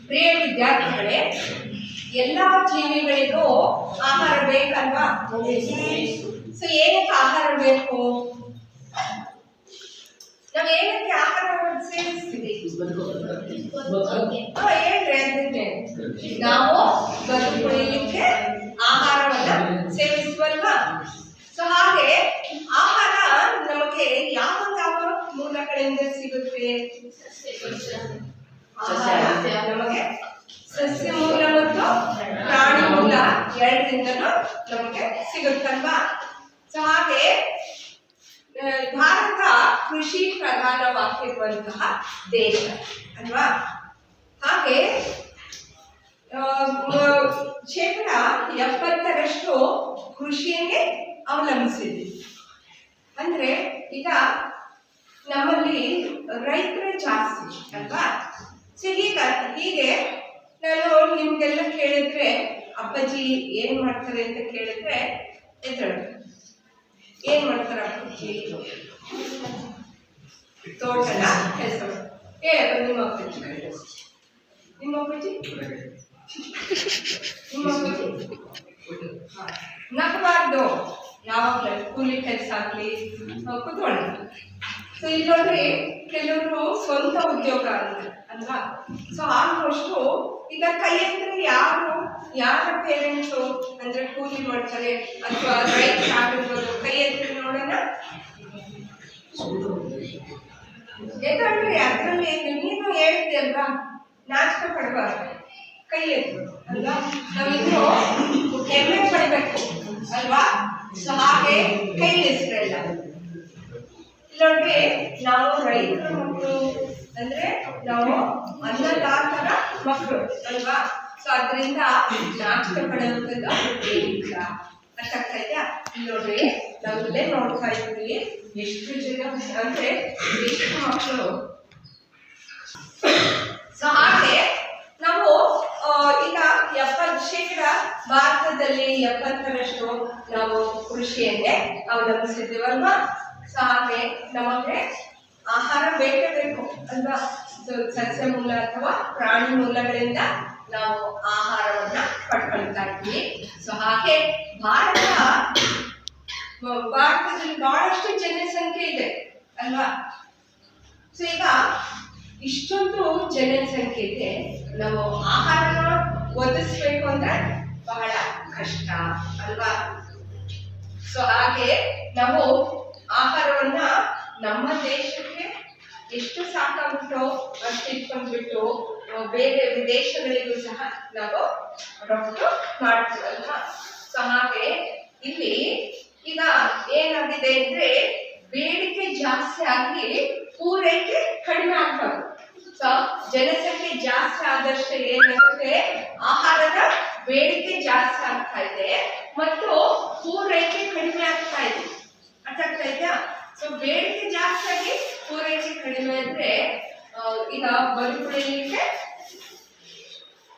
ಪ್ರಿಯ ವಿದ್ಯಾರ್ಥಿಗಳೇ, ಎಲ್ಲ ಜೀವಿಗಳಿಗೂ ಆಹಾರ ಬೇಕಲ್ವಾ? ಸೊ ಏನಕ್ಕೆ ಆಹಾರ ಬೇಕು? ನಾವು ಏನಕ್ಕೆ ಆಹಾರ ಸೇವಿಸ್ತೀವಿ? ಹೇಳ್ರಿ ಅಂದ್ರೆ ನಾವು ಬದುಕುಳಿಲಿಕ್ಕೆ ಆಹಾರವನ್ನ ಸೇವಿಸುವಲ್ವಾ? ಸೊ ಹಾಗೆ ಆಹಾರ ನಮಗೆ ಯಾವ ಯಾವ ಮೂಲಗಳಿಂದ ಸಿಗುತ್ತೆ? ನಮಗೆ ಸಸ್ಯ ಮೂಲ ಮತ್ತು ಪ್ರಾಣಿ ಮೂಲ ಎರಡರಿಂದನೂ ನಮಗೆ ಸಿಗುತ್ತಲ್ವಾ? ಸೊ ಹಾಗೆ ಭಾರತ ಕೃಷಿ ಪ್ರಧಾನವಾಗಿರುವಂತಹ ದೇಶ ಅಲ್ವಾ? ಹಾಗೆ 70% ಕೃಷಿಯನ್ನೇ ಅವಲಂಬಿಸಿದೆ. ಅಂದ್ರೆ ಈಗ ನಮ್ಮಲ್ಲಿ ರೈತರು ಜಾಸ್ತಿ ಅಲ್ವಾ? ಸೊ ಹೀಗೆ ನಾನು ನಿಮ್ಗೆಲ್ಲ ಕೇಳಿದ್ರೆ ಅಪ್ಪಾಜಿ ಏನ್ ಮಾಡ್ತಾರೆ ಅಂತ ಕೇಳಿದ್ರೆ ಏನ್ ಮಾಡ್ತಾರ ಅಪ್ಪಾಜಿ? ತೋಟನ ಕೆಲಸ. ನಿಮ್ಮ ಅಪ್ಪಾಜಿ ನಗಬಾರ್ದು, ಯಾವಾಗಲೂ ಕೂಲಿ ಕೆಲಸ ಆಗ್ಲಿ ಕೂತ್ಕೊಳ್ಳಿ. ಸೊ ಇಲ್ಲಿ ನೋಡ್ರಿ, ಕೆಲವರು ಸ್ವಂತ ಉದ್ಯೋಗ ಅಲ್ವಾ? ಸೊ ಆಲ್ಮೋಸ್ಟ್ ಈಗ ಕೈ ಎತ್ತರೆ ಯಾರ ಪೇರೆಂಟ್ಸು ಅಂದ್ರೆ ಕೂಲಿ ಮಾಡ್ತಾರೆ ಅಥವಾ ರೈತ ಆಗಿರ್ಬೋದು, ಕೈ ಎತ್ತರೆ ನೋಡೋಣ. ಯಾಕಂದ್ರೆ ಅದರಲ್ಲಿ ನೀನು ಹೇಳ್ತಿ ಅಲ್ವಾ, ನಾಚಿಕೆ ಪಡಬಾರ್ದು, ಕೈ ಎತ್ತು ಅಲ್ವಾ? ನಾವಿನ್ನು ಹೆಮ್ಮೆ ಪಡಬೇಕು ಅಲ್ವಾ? ಸೊ ಹಾಗೆ ಕೈ ಹೆಸರೆಲ್ಲ ನೋಡ್ರಿ, ನಾವು ರೈತರ ಮಕ್ಕಳು ಅಂದ್ರೆ ನಾವು ಅನ್ನದಾತರ ಮಕ್ಕಳು ಅಲ್ವಾ? ಸೊ ಅದರಿಂದ ನಾಚಿಕೆ ಪಡೆಯುವಂಥದ್ದು ಏನಿಲ್ಲ. ಅರ್ಥ ಆಗ್ತಾ ಇದೆಯಾ? ನೋಡ್ರಿ, ನಾವಿಲ್ಲೇ ನೋಡ್ತಾ ಇದ್ದೀವಿ ಎಷ್ಟು ಜನ ಅಂದ್ರೆ ಎಷ್ಟು ಮಕ್ಕಳು. ಸೊ ಹಾಗೆ ನಾವು ಈಗ 70% ಭಾರತದಲ್ಲಿ 70% ನಾವು ಕೃಷಿಯನ್ನೇ ಅವಲಂಬಿಸಿದ್ದೀವಲ್ವಾ? ಸೊ ಹಾಗೆ ನಮಗೆ ಆಹಾರ ಬೇಕೇ ಬೇಕು ಅಲ್ವಾ? ಸಸ್ಯ ಮೂಲ ಅಥವಾ ಪ್ರಾಣಿ ಮೂಲಗಳಿಂದ ನಾವು ಆಹಾರವನ್ನ ಪಡ್ಕೊಳ್ತಾ ಇದ್ವಿ. ಸೊ ಹಾಗೆ ಭಾರತದಲ್ಲಿ ಬಹಳಷ್ಟು ಜನಸಂಖ್ಯೆ ಇದೆ ಅಲ್ವಾ? ಸೊ ಈಗ ಇಷ್ಟೊಂದು ಜನಸಂಖ್ಯೆ ಇದೆ, ನಾವು ಆಹಾರನ ಒದಗಿಸ್ಬೇಕು ಅಂದ್ರೆ ಬಹಳ ಕಷ್ಟ ಅಲ್ವಾ? ಸೊ ಹಾಗೆ ನಾವು ಆಹಾರವನ್ನ ನಮ್ಮ ದೇಶಕ್ಕೆ ಎಷ್ಟು ಸಾಕಾಗುತ್ತೋ ಅಷ್ಟು ಇಟ್ಕೊಂಡ್ಬಿಟ್ಟು ಬೇರೆ ವಿದೇಶಗಳಿಗೂ ಸಹ ನಾವು ರಫ್ತು ಮಾಡ್ತೀವಲ್ವಾ? ಸೊ ಹಾಗೆ ಇಲ್ಲಿ ಈಗ ಏನಾಗಿದೆ ಅಂದ್ರೆ ಬೇಡಿಕೆ ಜಾಸ್ತಿ ಆಗಿ ಪೂರೈಕೆ ಕಡಿಮೆ ಆಗ್ತದೆ. ಸೊ ಜನಸಂಖ್ಯೆ ಜಾಸ್ತಿ ಆದಷ್ಟು ಏನಾಗುತ್ತೆ, ಆಹಾರದ ಬೇಡಿಕೆ ಜಾಸ್ತಿ ಆಗ್ತಾ ಇದೆ ಮತ್ತು ಪೂರೈಕೆ ಕಡಿಮೆ ಆಗ್ತಾ ಇದೆ. ಅರ್ಥ ಆಗ್ತಾ ಇದೆಯಾ? ಸೊ ಬೇಡಿಕೆ ಜಾಸ್ತಿ ಆಗಿ ಪೂರೈಕೆ ಕಡಿಮೆ ಅಂದ್ರೆ ಈಗ ಬದುಕುಳಿಲಿಕ್ಕೆ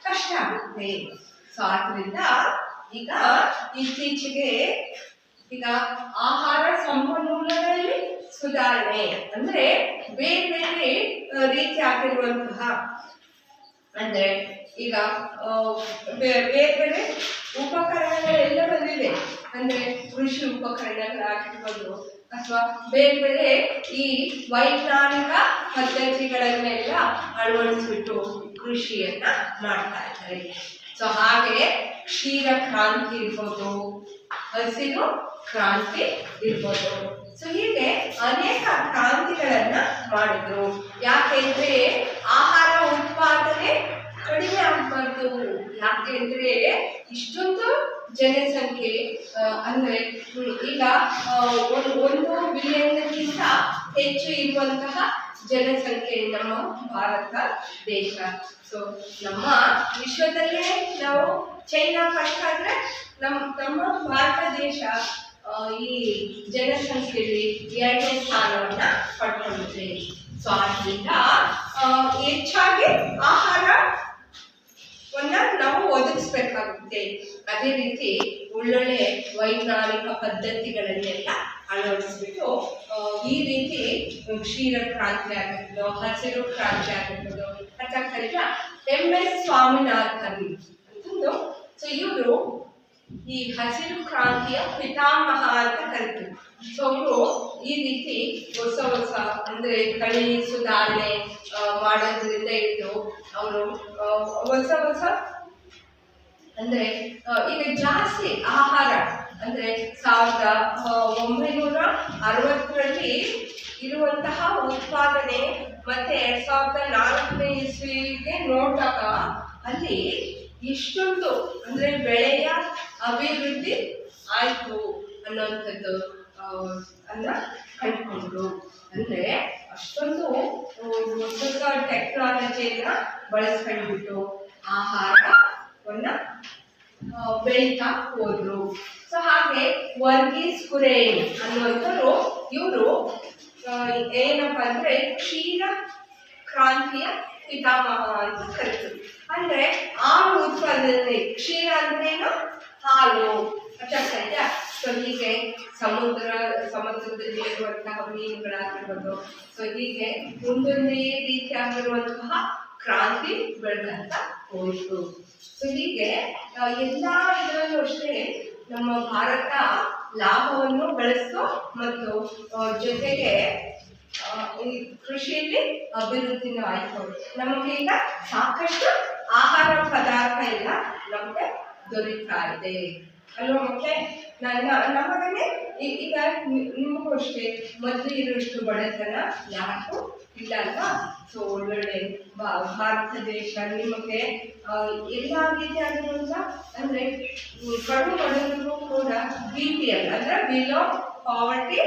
ಕಷ್ಟ ಆಗುತ್ತೆ. ಸೊ ಆದ್ರಿಂದ ಈಗ ಇತ್ತೀಚೆಗೆ ಈಗ ಆಹಾರ ಸಂಪನ್ಮೂಲಗಳಲ್ಲಿ ಸುಧಾರಣೆ ಅಂದ್ರೆ ಬೇರೆ ಬೇರೆ ರೀತಿ ಆಗಿರುವಂತಹ ಅಂದ್ರೆ ಈಗ ಬೇರೆ ಬೇರೆ ಉಪಕರಣಗಳೆಲ್ಲ ಬಂದಿದೆ. ಅಂದ್ರೆ ಕೃಷಿ ಉಪಕರಣಗಳಾಗಿರ್ಬೋದು ಅಥವಾ ಬೇರೆ ಬೇರೆ ಈ ವೈಜ್ಞಾನಿಕ ಪದ್ಧತಿಗಳನ್ನೆಲ್ಲ ಅಳವಡಿಸ್ಬಿಟ್ಟು ಕೃಷಿಯನ್ನ ಮಾಡ್ತಾ ಇದ್ದಾರೆ. ಸೊ ಹಾಗೆ ಕ್ಷೀರ ಕ್ರಾಂತಿ ಇರ್ಬೋದು, ಹಸಿರು ಕ್ರಾಂತಿ ಇರ್ಬೋದು. ಸೊ ಹೀಗೆ ಅನೇಕ ಕ್ರಾಂತಿಗಳನ್ನ ಮಾಡಿದ್ರು. ಯಾಕೆಂದ್ರೆ ಆಹಾರ ಉತ್ಪಾದನೆ ಕಡಿಮೆ ಆಗ್ಬಾರ್ದು. ಯಾಕೆಂದ್ರೆ ಇಷ್ಟೊಂದು ಜನಸಂಖ್ಯೆ ಅಂದ್ರೆ ಈಗ 1 ಬಿಲಿಯನ್ಗಿಂತ ಹೆಚ್ಚು ಇರುವಂತಹ ಜನಸಂಖ್ಯೆ ನಮ್ಮ ಭಾರತ ದೇಶ. ಸೊ ನಮ್ಮ ವಿಶ್ವದಲ್ಲೇ ನಾವು ಚೈನಾ ಫಸ್ಟ್ ಆದ್ರೆ ನಮ್ಮ ಭಾರತ ದೇಶ ಈ ಜನಸಂಖ್ಯೆಯಲ್ಲಿ 2ನೇ ಸ್ಥಾನವನ್ನ ಪಡ್ಕೊಂಡಿದೆ. ಸೊ ಆದ್ರಿಂದ ಹೆಚ್ಚಾಗಿ ಆಹಾರವನ್ನ ನಾವು ಒದಗಿಸ್ಬೇಕಾಗುತ್ತೆ. ಅದೇ ರೀತಿ ಒಳ್ಳೊಳ್ಳೆ ವೈಜ್ಞಾನಿಕ ಪದ್ಧತಿಗಳನ್ನೆಲ್ಲ ಅಳವಡಿಸ್ಬಿಟ್ಟು ಈ ರೀತಿ ಕ್ಷೀರ ಕ್ರಾಂತಿ ಆಗಿರ್ಬೋದು, ಹಸಿರು ಕ್ರಾಂತಿ ಆಗಿರ್ಬೋದು, MS ಸ್ವಾಮಿನಾಥನ್ ಅಂತಂದು. ಸೊ ಇವರು ಈ ಹಸಿರು ಕ್ರಾಂತಿಯ ಪಿತಾಮಹ ಅಂತ ಕರಿತೀವಿ. ಸೊ ಅವರು ಈ ರೀತಿ ಹೊಸ ಹೊಸ ಅಂದ್ರೆ ತಳಿ ಸುಧಾರಣೆ ಮಾಡೋದ್ರಿಂದ ಇಟ್ಟು ಅವರು ಹೊಸ ಹೊಸ ಅಂದ್ರೆ ಈಗ ಜಾಸ್ತಿ ಆಹಾರ ಅಂದ್ರೆ 1960ರಲ್ಲಿ ಇರುವಂತಹ ಉತ್ಪಾದನೆ ಮತ್ತೆ 2004ನೇ ಇಸ್ವಿಗೆ ನೋಡಿದಾಗ ಅಲ್ಲಿ ಇಷ್ಟೊಂದು ಅಂದ್ರೆ ಬೆಳೆಯ ಅಭಿವೃದ್ಧಿ ಆಯ್ತು ಅನ್ನೋಂಥದ್ದು ಅನ್ನ ಕಂಡುಕೊಂಡ್ರು. ಅಂದ್ರೆ ಅಷ್ಟೊಂದು ಹೊಸ ಟೆಕ್ನಾಲಜಿಯನ್ನ ಬಳಸ್ಕೊಂಡ್ಬಿಟ್ಟು ಆಹಾರವನ್ನ ಬೆಳೀತಾ ಹೋದ್ರು. ಸೊ ಹಾಗೆ ವರ್ಗೀಸ್ ಕುರೇನ್ ಅನ್ನುವಂಥವ್ರು ಇವರು ಏನಪ್ಪಾ ಅಂದ್ರೆ ಕ್ಷೀರ ಕ್ರಾಂತಿಯ ಪಿತಾಮಹ ಅಂತ ಕರಿತೀವಿ. ಅಂದ್ರೆ ಹಾಲು ಉತ್ಪಾದನೆ, ಕ್ಷೀರ ಅಂದ್ರೇನು ಹಾಲು ಅರ್ಥ. ಸೊ ಹೀಗೆ ಸಮುದ್ರದಲ್ಲಿ ಇರುವಂತಹ ಮೀನುಗಳಾಗಿರ್ಬೋದು. ಸೊ ಹೀಗೆ ಒಂದೊಂದೇ ರೀತಿಯಾಗಿರುವಂತಹ ಕ್ರಾಂತಿ ಬೆಳೆದಂತ ಹೋಯಿತು. ಸೊ ಹೀಗೆ ಎಲ್ಲಾ ಇದರಲ್ಲೂ ಅಷ್ಟೇ ನಮ್ಮ ಭಾರತ ಲಾಭವನ್ನು ಗಳಿಸ್ತು ಮತ್ತು ಜೊತೆಗೆ ಈ ಕೃಷಿಯಲ್ಲಿ ಅಭಿವೃದ್ಧಿನೂ ಆಯ್ತು. ನಮಗೆ ಈಗ ಸಾಕಷ್ಟು ಆಹಾರ ಪದಾರ್ಥ ಎಲ್ಲ ನಮಗೆ ದೊರೀತಾ ಇದೆ ಅಲ್ವಾ ಮಕ್ಕಳೇ? ನಮಗನೇ ಈಗ ನಿಮಗೂ ಅಷ್ಟೇ ಮೊದಲು ಇರುವಷ್ಟು ಬಡತನ ಯಾರಿಗೂ ಇಲ್ಲ ಅಲ್ವಾ? ಸೊ ಒಳ್ಳೊಳ್ಳೆ ಭಾರತ ದೇಶ ನಿಮಗೆ ಎಲ್ಲ ರೀತಿಯಾಗಿರುವಂತ ಅಂದ್ರೆ ಕಡು ಬಡವರಿಗೂ ಕೂಡ BPL ಅಂದ್ರೆ ಬಿಲೋ ಪಾವರ್ಟಿ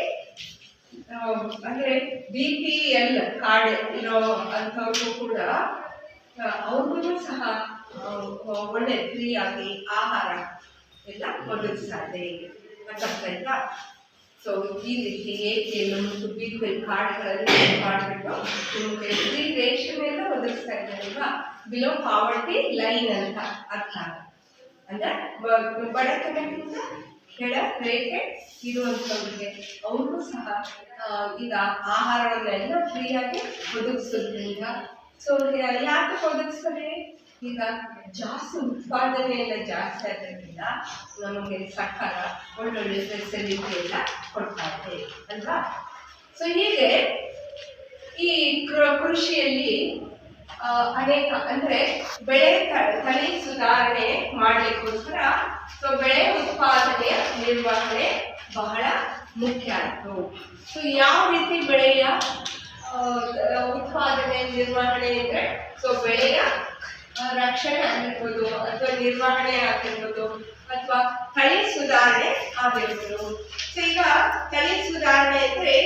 ಅಂದ್ರೆ BPL ಕಾರ್ಡ್ ಇರೋ ಅಂಥವ್ರಿಗೂ ಕೂಡ ಅವ್ರಿಗೂ ಸಹ ಒಳ್ಳೆ ಫ್ರೀಯಾಗಿ ಆಹಾರ ಎಲ್ಲ ಒದಗಿಸ್ತಾ ಇದೆ ಅಂತ. ಸೊ ಈ ರೀತಿ ATM ಮತ್ತು BPL ಕಾರ್ಡ್ಗಳಲ್ಲಿ ಮಾಡಿಬಿಟ್ಟು ನಿಮಗೆ ಫ್ರೀ ರೇಷನ್ ಎಲ್ಲ ಒದಗಿಸ್ತಾ ಇದ್ದಾರಲ್ವಾ? ಬಿಲೋ ಪಾವರ್ಟಿ ಲೈನ್ ಅಂತ ಅರ್ಥ. ಅಂದ್ರೆ ಬಡತನಕ್ಕಿಂತ ಕೆಳ ರೇಖೆ ಇರುವಂಥವ್ರಿಗೆ ಅವ್ರಿಗೂ ಸಹ ಈಗ ಆಹಾರವನ್ನೆಲ್ಲ ಫ್ರೀಯಾಗಿ ಒದಗಿಸೋದ್ರಿಂದ. ಸೊ ಯಾಕೆ ಒದಗಿಸ್ತಾರೆ? ಈಗ ಜಾಸ್ತಿ ಉತ್ಪಾದನೆ ಎಲ್ಲ ಜಾಸ್ತಿ ಆಗೋದ್ರಿಂದ ನಮಗೆ ಸರ್ಕಾರ ಒಳ್ಳೊಳ್ಳೆ ಫೆಸಿಲಿಟಿ ಎಲ್ಲ ಕೊಡ್ತಾ ಇದೆ ಅಲ್ವಾ? ಸೊ ಹೀಗೆ ಈ ಕೃಷಿಯಲ್ಲಿ ಅನೇಕ ಅಂದ್ರೆ ಬೆಳೆ ತಳಿ ಸುಧಾರಣೆ ಮಾಡಲಿಕ್ಕೋಸ್ಕರ ಸೊ ಬೆಳೆ ಉತ್ಪಾದನೆಯ ನಿರ್ವಹಣೆ ಬಹಳ ಮುಖ್ಯ ಆಯಿತು. ಸೊ ಯಾವ ರೀತಿ ಬೆಳೆಯ ಉತ್ಪಾದನೆ ನಿರ್ವಹಣೆ ಅಂದ್ರೆ ಸೊ ಬೆಳೆಯ ರಕ್ಷಣೆ ಆಗಿರ್ಬೋದು ಅಥವಾ ನಿರ್ವಹಣೆ ಆಗಿರ್ಬೋದು ಅಥವಾ ತಳಿ ಸುಧಾರಣೆ ಆಗಿರ್ಬೋದು. ಸೊ ಈಗ ತಳಿ ಸುಧಾರಣೆ ಅಂದ್ರೆ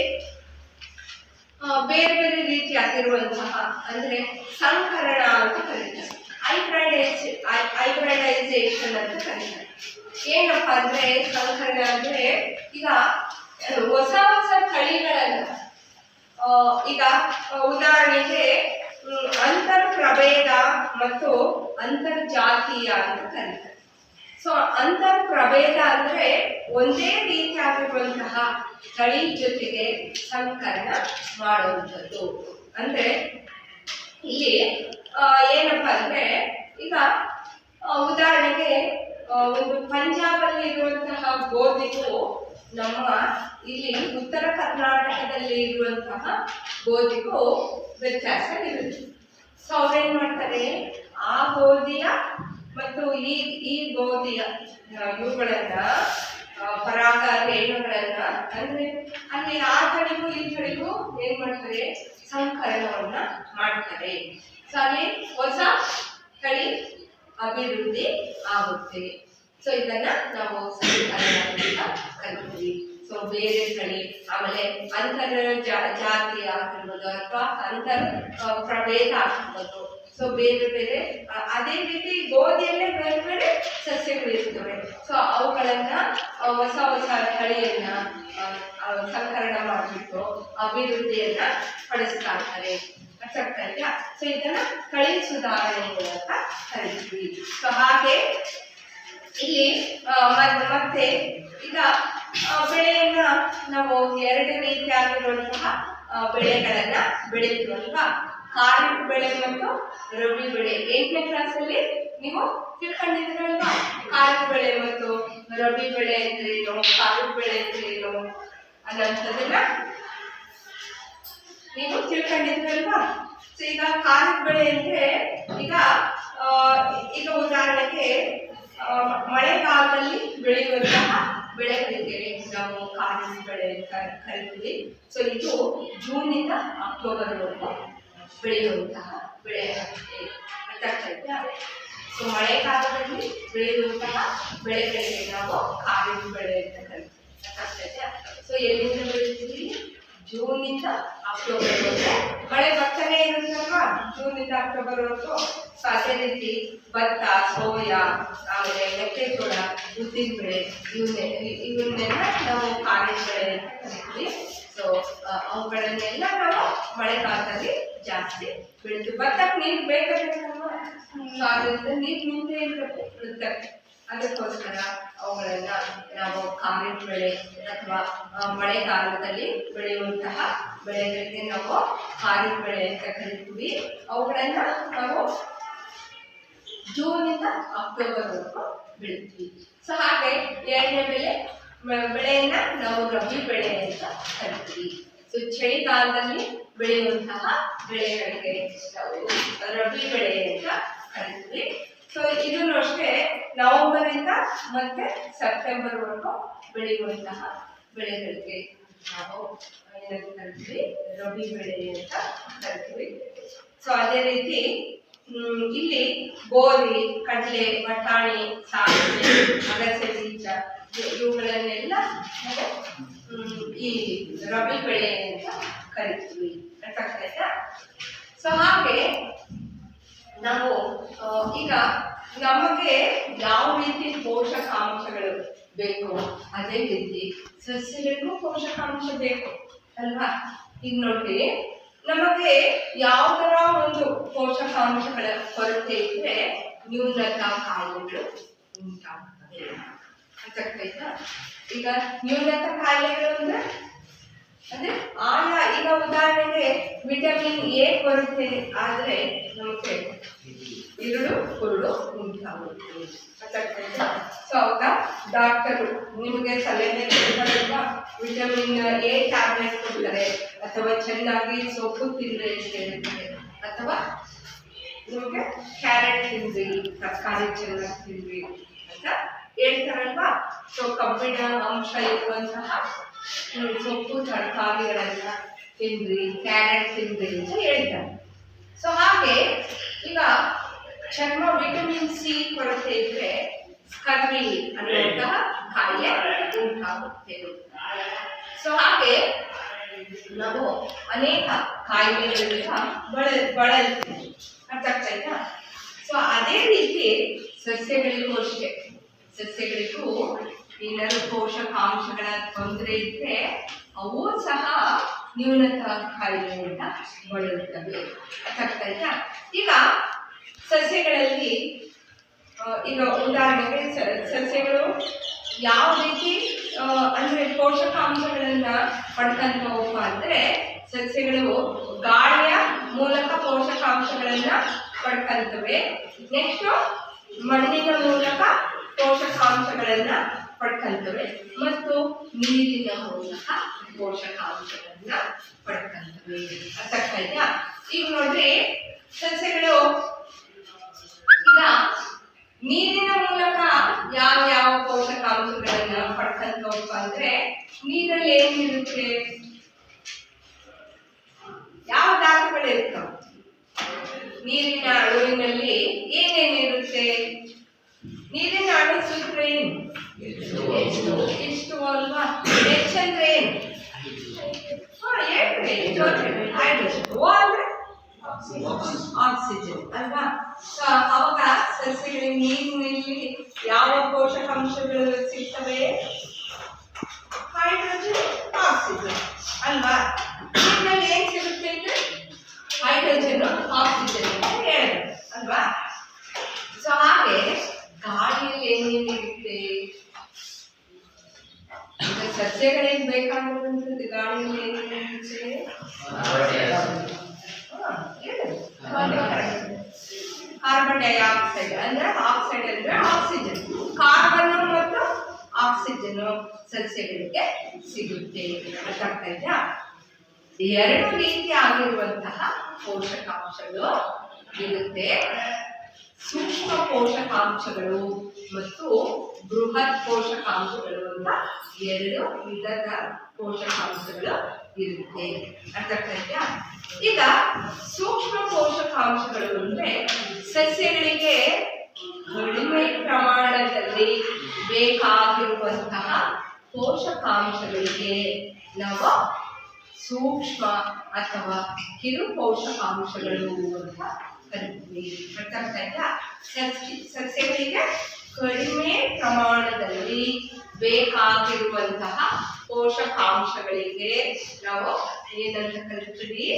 ಬೇರೆ ಬೇರೆ ರೀತಿಯಾಗಿರುವಂತಹ ಅಂದ್ರೆ ಸಂಕರಣ ಅಂತ ಕರೀತಾರೆ, ಹೈಬ್ರಿಡೈಸೇಷನ್ ಅಂತ ಕರೀತಾರೆ. ಏನಪ್ಪಾ ಅಂದ್ರೆ ಸಂಕರಣ ಅಂದ್ರೆ ಈಗ ಹೊಸ ಹೊಸ ತಳಿಗಳನ್ನ ಈಗ ಉದಾಹರಣೆಗೆ ಅಂತರ್ ಪ್ರಭೇದ ಮತ್ತು ಅಂತರ್ಜಾತೀಯ ಅಂತ ಕರೀತಾರೆ. ಸೊ ಅಂತರ್ ಪ್ರಭೇದ ಅಂದ್ರೆ ಒಂದೇ ರೀತಿಯಾಗಿರುವಂತಹ ತಳಿ ಜೊತೆಗೆ ಸಂಕರಣ ಮಾಡುವಂಥದ್ದು. ಅಂದ್ರೆ ಇಲ್ಲಿ ಏನಪ್ಪಾ ಅಂದ್ರೆ ಈಗ ಉದಾಹರಣೆಗೆ ಒಂದು ಪಂಜಾಬಲ್ಲಿ ಇರುವಂತಹ ಗೋಧಿಗೂ ನಮ್ಮ ಇಲ್ಲಿ ಉತ್ತರ ಕರ್ನಾಟಕದಲ್ಲಿ ಇರುವಂತಹ ಗೋಧಿಗೂ ವ್ಯತ್ಯಾಸ ಇರುತ್ತೆ. ಸೊ ಅವ್ರೇನ್ ಮಾಡ್ತಾರೆ, ಆ ಗೋಧಿಯ ಮತ್ತು ಈ ಗೋಧಿಯ ಇವುಗಳನ್ನ ಪರಾಗ ರೇಣುಗಳನ್ನ ಅಂದ್ರೆ ಅಲ್ಲಿ ಆ ತಳಿಗೂ ಈ ತಳಿಗೂ ಏನ್ ಮಾಡ್ತಾರೆ, ಸಂಕಲನವನ್ನ ಮಾಡ್ತಾರೆ. ಸೊ ಅಲ್ಲಿ ಹೊಸ ತಳಿ ಅಭಿವೃದ್ಧಿ ಆಗುತ್ತೆ. ಸೊ ಇದನ್ನ ನಾವು ಸಂಕಲನ ಅಂತ ಕರಿತೀವಿ. ಸೊ ಬೇರೆ ತಳಿ, ಆಮೇಲೆ ಅಂತರ ಜಾತಿ ಆಗಿರ್ಬೋದು ಅಥವಾ ಅಂತರ್ ಪ್ರಭೇದ ಆಗಿರ್ಬೋದು. ಸೊ ಬೇರೆ ಬೇರೆ ಅದೇ ರೀತಿ ಗೋಧಿಯಲ್ಲೇ ಬೇರೆ ಬೇರೆ ಸಸ್ಯಗಳು ಇರ್ತವೆ. ಸೊ ಅವುಗಳನ್ನ ಹೊಸ ಹೊಸ ತಳಿಯನ್ನ ಸಂಕಲನ ಮಾಡಿಬಿಟ್ಟು ಅಭಿವೃದ್ಧಿಯನ್ನ ಪಡಿಸ್ತಾ ಇರ್ತಾರೆ. ಸೊ ಇದನ್ನ ತಳಿ ಸುಧಾರಣೆ ಅಂತ ಕರಿತೀವಿ. ಸೊ ಹಾಗೆ ಇಲ್ಲಿ ಮತ್ತೆ ಈಗ ಬೆಳೆಯನ್ನ ನಾವು ಎರಡು ರೀತಿಯಾಗಿರುವಂತಹ ಬೆಳೆಗಳನ್ನ ಬೆಳಿತೀವಲ್ವಾ? ಖಾರಿಫ್ ಬೆಳೆ ಮತ್ತು ರಬಿ ಬೆಳೆ 8ನೇ ಕ್ಲಾಸಲ್ಲಿ ನೀವು ತಿಳ್ಕೊಂಡಿದ್ದೀರಲ್ವಾ? ಖಾರಿಫ್ ಬೆಳೆ ಮತ್ತು ರಬಿ ಬೆಳೆ ಅಂದ್ರೆ ಏನು, ಖಾರಿಫ್ ಬೆಳೆ ಅಂದ್ರೆ ಏನು ಅನ್ನೋಂಥದ್ದನ್ನ ನೀವು ತಿಳ್ಕೊಂಡಿದ್ದೀರಲ್ವಾ? ಸೊ ಈಗ ಖಾರಿಫ್ ಬೆಳೆ ಅಂದ್ರೆ ಈಗ ಉದಾಹರಣೆಗೆ ಮಳೆಗಾಲದಲ್ಲಿ ಬೆಳೆಯುವಂತಹ ಬೆಳೆಗಳಿಗೆ ನಾವು ಖಾರಿಫ್ ಬೆಳೆ ಅಂತ ಕರಿತೀವಿ. ಸೊ ಇದು ಜೂನ್ನಿಂದ ಅಕ್ಟೋಬರ್ವರೆಗೂ ಬೆಳೆಯುವಂತಹ ಬೆಳೆ ಆಗಿದೆ. ಸೊ ಮಳೆಗಾಲದಲ್ಲಿ ಬೆಳೆಯುವಂತಹ ಬೆಳೆಗಳಿಗೆ ನಾವು ಖಾರಿಫ್ ಬೆಳೆ ಅಂತ ಕರಿತೀವಿ. ಸೊ ಎಲ್ಲಿಂದ ಬೆಳಿತೀವಿ? ಜೂನ್ನಿಂದ ಅಕ್ಟೋಬರ್ವರೆಗೂ ಮಳೆ ಬರ್ತಾನೆ ಇರುತ್ತಲ್ವಾ, ಜೂನ್ನಿಂದ ಅಕ್ಟೋಬರ್ವರೆಗೂ. ಸೊ ಅದೇ ರೀತಿ ಭತ್ತ, ಸೋಯಾ, ಆಮೇಲೆ ಮೆಕ್ಕೆಜೋಳ, ಉದ್ದಿನ ಬೆಳೆ ಇವನ್ನೆಲ್ಲ ನಾವು ಖಾರಿಫ್ ಬೆಳೆ ಅಂತ ಕರಿತೀವಿ. ಸೊ ಅವುಗಳನ್ನೆಲ್ಲ ನಾವು ಮಳೆಗಾಲದಲ್ಲಿ ಜಾಸ್ತಿ ಬೆಳಿತೀವಿ. ಭತ್ತಕ್ಕೆ ನೀರು ಬೇಕಾಗಲ್ವಾ? ಸೊ ಅದರಿಂದ ನೀರು ನಿಂತೇ ಇರುತ್ತೆ. ಅದಕ್ಕೋಸ್ಕರ ಅವುಗಳನ್ನ ನಾವು ಖಾರಿಫ್ ಬೆಳೆ ಅಥವಾ ಮಳೆಗಾಲದಲ್ಲಿ ಬೆಳೆಯುವಂತಹ ಬೆಳೆಗಳಿಗೆ ನಾವು ಖಾರಿಫ್ ಬೆಳೆ ಅಂತ ಕರಿತೀವಿ. ಅವುಗಳನ್ನ ನಾವು ಜೂನ್ನಿಂದ ಅಕ್ಟೋಬರ್ವರೆಗೂ ಬೆಳಿತೀವಿ. ಸೊ ಹಾಗೆ 2ನೇ ಬೆಳೆಯನ್ನ ನಾವು ರಬಿ ಬೆಳೆ ಅಂತ ಕರಿತೀವಿ. ಸೊ ಚಳಿಗಾಲದಲ್ಲಿ ಬೆಳೆಯುವಂತಹ ಬೆಳೆಗಳಿಗೆ ನಾವು ರಬಿ ಬೆಳೆ ಅಂತ ಕರಿತೀವಿ. ಸೊ ಇದನ್ನು ಅಷ್ಟೇ ನವೆಂಬರ್ ಇಂದ ಮತ್ತೆ ಸೆಪ್ಟೆಂಬರ್ವರೆಗೂ ಬೆಳೆಯುವಂತಹ ಬೆಳೆಗಳಿಗೆ ನಾವು ಏನಂತ ಕರಿತೀವಿ? ರಬಿ ಬೆಳೆ ಅಂತ ಕರಿತೀವಿ. ಸೊ ಅದೇ ರೀತಿ ಇಲ್ಲಿ ಗೋಧಿ, ಕಡಲೆ, ಬಟಾಣಿ, ಸಾಸಿವೆ, ಅಗಸೆ ಬೀಜ ಇವುಗಳನ್ನೆಲ್ಲ ಈ ರಬಿ ಬೆಳೆ ಅಂತ ಕರಿತೀವಿ. ಅರ್ಥಾಗ್ತಾಯ್ತಾ? ಸೊ ಹಾಗೆ ನಾವು ಈಗ ನಮಗೆ ಯಾವ ರೀತಿ ಪೋಷಕಾಂಶಗಳು ಬೇಕು ಅದೇ ರೀತಿ ಸಸ್ಯಗಳಿಗೂ ಪೋಷಕಾಂಶ ಬೇಕು ಅಲ್ವಾ? ಈಗ ನೋಡಿ, ನಮಗೆ ಯಾವುದರ ಒಂದು ಪೋಷಕಾಂಶಗಳ ಕೊರತೆ ಇದ್ರೆ ನ್ಯೂನತಾ ಕಾಯಿಲೆಗಳು ಉಂಟಾಗ್ತವೆ. ಅರ್ಥಾಗ್ತಾಯ್ತಾ? ಈಗ ನ್ಯೂನತಾ ಕಾಯಿಲೆಗಳು ಅಂದ್ರೆ ಆಯಾ, ಈಗ ಉದಾಹರಣೆಗೆ ವಿಟಮಿನ್ ಎ ಕೊರತೆ ಆದ್ರೆ ನಮಗೆ ಇರುಳು ಕುರುಳು ಉಂಟಾಗುತ್ತೆ. ಸೊ ಅವಾಗ ಡಾಕ್ಟರು ನಿಮಗೆ ಸಲಹೆ ಕೊಡ್ತಾರಲ್ವಾ, ವಿಟಮಿನ್ ಎ ಟ್ಯಾಬ್ಲೆಟ್ ಕೊಡ್ತಾರೆ, ಅಥವಾ ಚೆನ್ನಾಗಿ ಸೊಪ್ಪು ತಿಂದ್ರೆ ಅಂತ ಹೇಳ್ತಾರೆ, ಅಥವಾ ನಿಮಗೆ ಕ್ಯಾರೆಟ್ ತಿನ್ರಿ, ತರಕಾರಿ ಚೆನ್ನಾಗಿ ತಿನ್ರಿ ಅಂತ ಹೇಳ್ತಾರಲ್ವಾ. ಸೊ ಕಬ್ಬಿಣ ಅಂಶ ಇರುವಂತಹ ಸೊಪ್ಪು ತರಕಾರಿಗಳೆಲ್ಲ ತಿನ್ರಿ, ಕ್ಯಾರೆಟ್ ತಿನ್ರಿ ಅಂತ ಹೇಳ್ತಾರೆ. ಸೊ ಹಾಗೆ ಈಗ ಚರ್ಮ ವಿಟಮಿನ್ ಸಿ ಕೊರತೆ ಇದ್ರೆ ಸ್ಕರ್ವಿ ಅನ್ನುವಂತಹ ಕಾಯಿಲೆ ಉಂಟಾಗುತ್ತೆ. ಸೊ ಹಾಗೆ ನಾವು ಅನೇಕ ಕಾಯಿಲೆಗಳಿಂದ ಬಳಲ್ತೀವಿ. ಅರ್ಥ ಆಗ್ತಾಯ್ತಾ? ಸೊ ಅದೇ ರೀತಿ ಸಸ್ಯಗಳಿಗೂ ಅಷ್ಟೇ, ಸಸ್ಯಗಳಿಗೂ ಏನಾದ್ರು ಪೋಷಕಾಂಶಗಳ ತೊಂದರೆ ಇದ್ರೆ ಅವು ಸಹ ನ್ಯೂನತಾ ಕಾಯಿಲೆಯಿಂದ ಬಳಲುತ್ತವೆ. ಅರ್ಥ ಆಗ್ತಾಯ್ತಾ? ಈಗ ಸಸ್ಯಗಳಲ್ಲಿ ಈಗ ಉದಾಹರಣೆಗೆ ಸಸ್ಯಗಳು ಯಾವ ರೀತಿ ಅಂದ್ರೆ ಪೋಷಕಾಂಶಗಳನ್ನ ಪಡ್ಕೊಂತವಪ್ಪ ಅಂದ್ರೆ, ಸಸ್ಯಗಳು ಗಾಳಿಯ ಮೂಲಕ ಪೋಷಕಾಂಶಗಳನ್ನ ಪಡ್ಕೊಂತವೆ. ನೆಕ್ಸ್ಟ್ ಮಣ್ಣಿನ ಮೂಲಕ ಪೋಷಕಾಂಶಗಳನ್ನ ಪಡ್ಕೊಂತವೆ ಮತ್ತು ನೀರಿನ ಮೂಲಕ ಪೋಷಕಾಂಶಗಳನ್ನ ಪಡ್ಕೊಂತವೆ. ಅರ್ಥ ಆಗ್ತಾಯ್ತಾ? ಈಗ ನೋಡ್ರಿ, ಸಸ್ಯಗಳು ಈಗ ನೀರಿನ ಮೂಲಕ ಯಾವ ಪೋಷಕಾಂಶಗಳನ್ನ ಪಡ್ಕೊಂತವಪ್ಪ ಅಂದ್ರೆ, ನೀರಲ್ಲಿ ಏನಿರುತ್ತೆ? ಯಾವ ಧಾತುಗಳಿರ್ತವೆ? ನೀರಿನ ಅಣುವಿನಲ್ಲಿ ಏನೇನಿರುತ್ತೆ? ನೀರಿನ ಅಣು ಸೂತ್ರ ಏನು? ಎಷ್ಟು ಅಲ್ವಾ? ಎಚ್ ಅಂದ್ರೆ ಏನು? ಆಕ್ಸಿಜನ್ ಅಲ್ವಾ? ಅವಾಗ ಸಸ್ಯಗಳಿಗೆ ನೀರಿನಲ್ಲಿ ಯಾವ ಪೋಷಕಾಂಶಗಳು ಸಿಗ್ತವೆ? ಹೈಡ್ರೋಜನ್, ಆಕ್ಸಿಜನ್ ಅಲ್ವಾ? ನೀರಿನಲ್ಲಿ ಏನ್ ಸಿಗುತ್ತೆ ಅಂದ್ರೆ ಹೈಡ್ರೋಜನ್, ಆಕ್ಸಿಜನ್ ಅಂತ ಹೇಳಿದ್ರು ಅಲ್ವಾ? ಸೊ ಹಾಗೆ ಗಾಳಿಯಲ್ಲಿ ಏನೇನಿರುತ್ತೆ? ಸಸ್ಯಗಳಿಗೆ ಬೇಕಾಗಿರುವಂಥದ್ದು ಗಾಳಿಯಲ್ಲಿ ಏನೇನಿರುತ್ತೆ? ಹೇಳಿ ಕಾರ್ಬನ್ ಡೈಆಕ್ಸೈಡ್ ಅಂದ್ರೆ ಆಕ್ಸೈಡ್ ಅಂದ್ರೆ ಆಕ್ಸಿಜನ್, ಕಾರ್ಬನ್ ಮತ್ತು ಆಕ್ಸಿಜನ್ ಸಸ್ಯಗಳಿಗೆ ಸಿಗುತ್ತೆ. ಅರ್ಥ ಇದೆಯಾ? ಎರಡು ರೀತಿಯಾಗಿರುವಂತಹ ಪೋಷಕಾಂಶಗಳು ಇರುತ್ತೆ. ಸೂಕ್ಷ್ಮ ಪೋಷಕಾಂಶಗಳು ಮತ್ತು ಬೃಹತ್ ಪೋಷಕಾಂಶಗಳು ಅಂತ ಎರಡು ವಿಧದ ಪೋಷಕಾಂಶಗಳು ಇರುತ್ತೆ. ಅರ್ಥ ಇದೆಯಾ? ಈಗ ಸೂಕ್ಷ್ಮ ಪೋಷಕಾಂಶಗಳು ಅಂದ್ರೆ ಸಸ್ಯಗಳಿಗೆ ಕಡಿಮೆ ಪ್ರಮಾಣದಲ್ಲಿ ಬೇಕಾಗಿರುವಂತಹ ಪೋಷಕಾಂಶಗಳಿಗೆ ನಾವು ಸೂಕ್ಷ್ಮ ಅಥವಾ ಕಿರು ಪೋಷಕಾಂಶಗಳು ಅಂತ ಕರಿತೀವಿ. ಸಸ್ಯಗಳಿಗೆ ಕಡಿಮೆ ಪ್ರಮಾಣದಲ್ಲಿ ಬೇಕಾಗಿರುವಂತಹ ಪೋಷಕಾಂಶಗಳಿಗೆ ನಾವು ಏನಂತ ಕರಿತೀವಿ?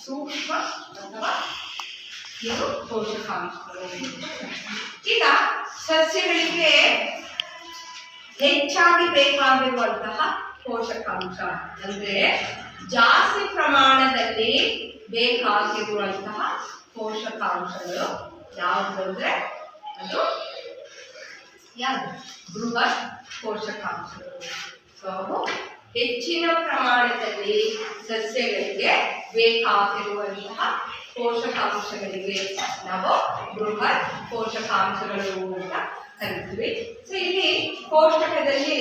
ಸೂಕ್ಷ್ಮ ಅಥವಾ ಕಿರು ಪೋಷಕಾಂಶಗಳು. ಈಗ ಸಸ್ಯಗಳಿಗೆ ಹೆಚ್ಚಾಗಿ ಬೇಕಾಗಿರುವಂತಹ ಪೋಷಕಾಂಶ ಅಂದ್ರೆ ಜಾಸ್ತಿ ಪ್ರಮಾಣದಲ್ಲಿ ಬೇಕಾಗಿರುವಂತಹ ಪೋಷಕಾಂಶಗಳು ಯಾವುದು ಅಂದ್ರೆ ಅದು ಯಾವುದು? ಬೃಹತ್ ಪೋಷಕಾಂಶಗಳು. ಸೊ ಹೆಚ್ಚಿನ ಪ್ರಮಾಣದಲ್ಲಿ ಸಸ್ಯಗಳಿಗೆ ಬೇಕಾಗಿರುವಂತಹ ಪೋಷಕಾಂಶಗಳಿಗೆ ನಾವು ಬೃಹತ್ ಪೋಷಕಾಂಶಗಳು ಅಂತ ಕರಿತೀವಿ. ಸೊ ಇಲ್ಲಿ ಪೋಷಕದಲ್ಲಿ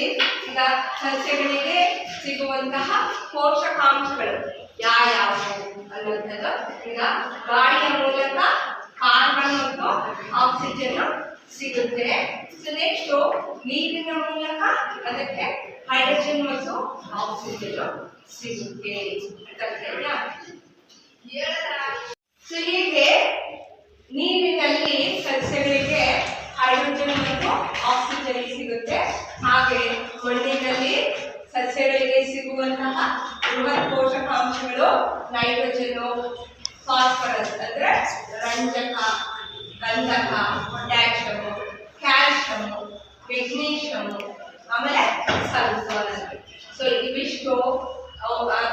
ಈಗ ಸಸ್ಯಗಳಿಗೆ ಸಿಗುವಂತಹ ಪೋಷಕಾಂಶಗಳು ಯಾವ್ಯಾವು ಅನ್ನುವಂಥದ್ದು, ಈಗ ಗಾಳಿಯ ಮೂಲಕ ಕಾರ್ಬನ್ ಮತ್ತು ಆಕ್ಸಿಜನ್ ಸಿಗುತ್ತೆ. ಸೊ ನೆಕ್ಸ್ಟ್ ನೀರಿನ ಮೂಲಕ ಅದಕ್ಕೆ ಹೈಡ್ರೋಜನ್ ಮತ್ತು ಆಕ್ಸಿಜನ್ ಸಿಗುತ್ತೆ. ಸೊ ಹೀಗೆ ನೀರಿನಲ್ಲಿ ಸಸ್ಯಗಳಿಗೆ ಹೈಡ್ರೋಜನ್ ಮತ್ತು ಆಕ್ಸಿಜನ್ ಸಿಗುತ್ತೆ. ಹಾಗೆ ಮಣ್ಣಿನಲ್ಲಿ ಸಸ್ಯಗಳಿಗೆ ಸಿಗುವಂತಹ ಬೃಹತ್ ಪೋಷಕಾಂಶಗಳು ನೈಟ್ರೋಜನ್, ಫಾಸ್ಫರಸ್ ಅಂದ್ರೆ ರಂಜಕ, ಗಂಧಕ, ಪೊಟ್ಯಾಷಿಯಂ, ಕ್ಯಾಲ್ಸಿಯಂ, ಮೆಗ್ನೀಷಿಯಂ, ಆಮೇಲೆ ಸಲ್ಫರ್. ಸೊ ಇವಿಷ್ಟು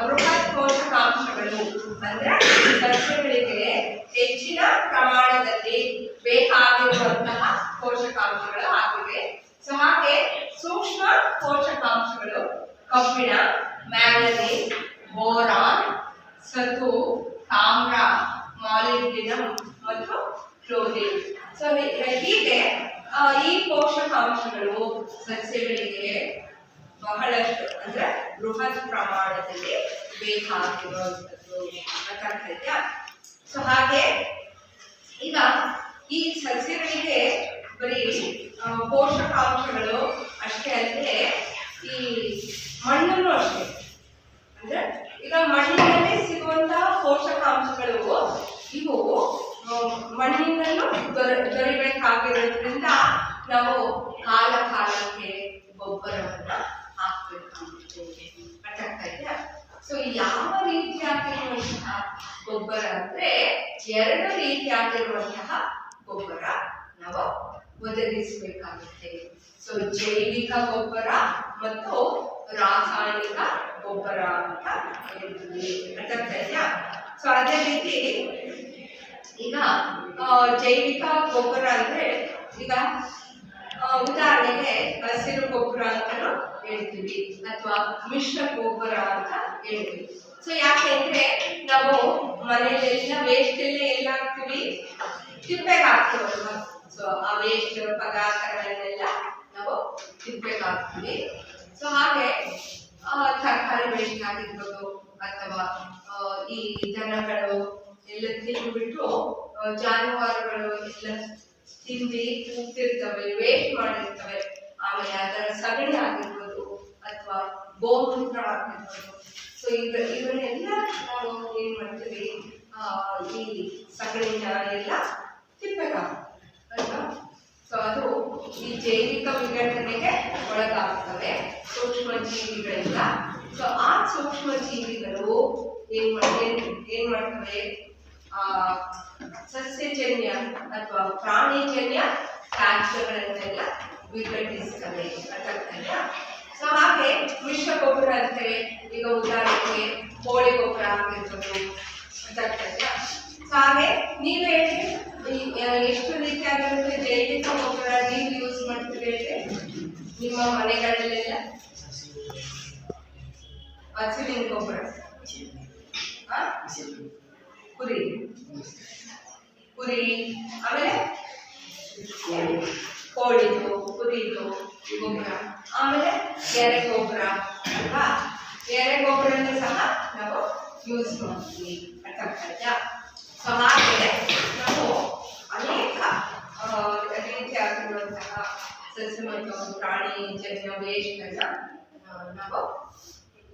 ಬೃಹತ್ ಪೋಷಕಾಂಶಗಳು ಅಂದ್ರೆ ಸಸ್ಯಗಳಿಗೆ ಹೆಚ್ಚಿನ ಪ್ರಮಾಣದಲ್ಲಿ ಬೇಕಾಗಿರುವಂತಹ ಪೋಷಕಾಂಶಗಳು ಆಗಿವೆ. ಸೊ ಹಾಗೆ ಸೂಕ್ಷ್ಮ ಪೋಷಕಾಂಶಗಳು ಕಬ್ಬಿಣ, ಮ್ಯಾಂಗನೀಸ್, ಬೋರಾನ್, ಸತು, ತಾಮ್ರ, ಮಾಲಿಬ್ಡಿನಮ್ ಮತ್ತು ಕ್ಲೋರಿನ್. ಸೊ ಹೀಗೆ ಈ ಪೋಷಕಾಂಶಗಳು ಸಸ್ಯಗಳಿಗೆ ಬಹಳಷ್ಟು ಅಂದ್ರೆ ಬೃಹತ್ ಪ್ರಮಾಣದಲ್ಲಿ ಬೇಕಾಗಿರುವಂಥದ್ದು. ಅರ್ಥಾಯ್ತಾ? ಸೊ ಹಾಗೆ ಈಗ ಈ ಸಸ್ಯಗಳಿಗೆ ಬರೀ ಪೋಷಕಾಂಶಗಳು ಅಷ್ಟೇ ಅಲ್ಲದೆ ಈ ಮಣ್ಣನ್ನು ಅಷ್ಟೇ, ಅಂದ್ರೆ ಈಗ ಮಣ್ಣಿನಲ್ಲಿ ಸಿಗುವಂತಹ ಪೋಷಕಾಂಶಗಳು ಇವು ಮಣ್ಣಿನಲ್ಲೂ ದೊರೆಯಬೇಕಾಗಿರೋದ್ರಿಂದ ನಾವು ಕಾಲ ಕಾಲಕ್ಕೆ ಗೊಬ್ಬರವನ್ನ ಹಾಕ್ಬೇಕಾಗುತ್ತೆ. ಅರ್ಥ ಇದೆಯಾ? ಸೊ ಯಾವ ರೀತಿಯಾಗಿರುವಂತಹ ಗೊಬ್ಬರ ಅಂದ್ರೆ ಎರಡು ರೀತಿಯಾಗಿರುವಂತಹ ಗೊಬ್ಬರ ನಾವು ಒದಗಿಸಬೇಕಾಗುತ್ತೆ. ಸೊ ಜೈವಿಕ ಗೊಬ್ಬರ ಮತ್ತು ರಾಸಾಯನಿಕ ಗೊಬ್ಬರ ಅಂತ ಹೇಳ್ತೀವಿ. ಅರ್ಥ ಇದೆಯಾ? ಸೊ ಅದೇ ರೀತಿ ಈಗ ಜೈವಿಕ ಗೊಬ್ಬರ ಅಂದ್ರೆ ಈಗ ಉದಾಹರಣೆಗೆ ಹಸಿರು ಗೊಬ್ಬರ ಅಂತ ಹೇಳ್ತೀವಿ ಅಥವಾ ಮಿಶ್ರ ಗೊಬ್ಬರ ಅಂತ ಹೇಳ್ತೀವಿ. ಸೊ ಯಾಕೆಂದ್ರೆ ನಾವು ಮನೆಯಲ್ಲೆಲ್ಲ ವೇಸ್ಟ್ ಎಲ್ಲ ಹಾಕ್ತೀವಿ, ತಿಪ್ಪೆಗೆ ಹಾಕ್ತೀವಲ್ವಾ. ಸೊ ಆ ವೇಸ್ಟ್ ಪದಾರ್ಥಗಳನ್ನೆಲ್ಲ ನಾವು ತಿಪ್ಪೆಗೆ ಹಾಕ್ತೀವಿ. ಸೊ ಹಾಗೆ ತರಕಾರಿ ವೇಸ್ಟ್ ಆಗಿರ್ಬೋದು ಅಥವಾ ಈ ದನಗಳು ಎಲ್ಲ ತಿಂದ್ಬಿಟ್ಟು ಜಾನುವಾರುಗಳು ಎಲ್ಲ ತಿಂದು ಕೂಗ್ತಿರ್ತವೆ, ವೇಸ್ಟ್ ಮಾಡಿರ್ತವೆ. ಆಮೇಲೆ ಅದರ ಸಗಣಿ ಆಗಿರ್ಬೋದು ಅಥವಾ ಗೋಮೂತ್ರ ಆಗಿರ್ಬೋದು. ಸೊ ಇವನ್ನೆಲ್ಲ ನಾವು ಏನ್ ಮಾಡ್ತೀವಿ, ಈ ಸಗಣಿನ ಎಲ್ಲ ತಿಪ್ಪೆಗೆ ಅಲ್ವಾ. ಸೊ ಅದು ಈ ಜೈವಿಕ ವಿಘಟನೆಗೆ ಒಳಗಾಗ್ತವೆ ಸೂಕ್ಷ್ಮ ಜೀವಿಗಳಿಂದ. ಸೊ ಆ ಸೂಕ್ಷ್ಮ ಜೀವಿಗಳು ಏನ್ ಮಾಡ್ತವೆ, ಸಸ್ಯಜನ್ಯ ಅಥವಾ ಪ್ರಾಣಿಜನ್ಯ ತ್ಯಾಜ್ಯಗಳನ್ನೆಲ್ಲ ವಿಘಟಿಸ್ತವೆ. ಅರ್ಥಾಯ್ತಾ? ಸೊ ಸೊ ಹಾಗೆ ಮಿಶ್ರ ಗೊಬ್ಬರ ಅಂತಾರೆ. ಈಗ ಉದಾಹರಣೆಗೆ ಕೋಳಿ ಗೊಬ್ಬರ ಹಾಕಿರ್ಬೋದು, ಗೊತ್ತಾಗ್ತದೆಯಾ? ಸೊ ಹಾಗೆ ನೀವು ಹೇಳಿ ಎಷ್ಟು ರೀತಿಯಾಗಿರುತ್ತೆ ಜೈವಿಕ ಗೊಬ್ಬರ ನೀವು ಯೂಸ್ ಮಾಡ್ತೀರಿ ನಿಮ್ಮ ಮನೆಗಳಲ್ಲೆಲ್ಲ? ಹಸುವಿನ ಗೊಬ್ಬರ, ಕುರಿ ಕುರಿ ಆಮೇಲೆ ಕೋಳಿದು ಕುರಿದು ಗೊಬ್ಬರ, ಆಮೇಲೆ ಎರೆ ಗೊಬ್ಬರ ಅಲ್ವಾ? ಎರೆ ಗೊಬ್ಬರನ್ನು ಸಹ ನಾವು ಯೂಸ್ ಮಾಡ್ತೀವಿ, ಅರ್ಥಾಗ್ತದೆಯಾ? ಸೊ ಹಾಗೆ ನಾವು ಅನೇಕ ರೀತಿಯಾಗಿರುವಂತಹ ಸಸ್ಯ ಮತ್ತು ಪ್ರಾಣಿಜನ್ಯ ವೇಸ್ಟನ್ನ ನಾವು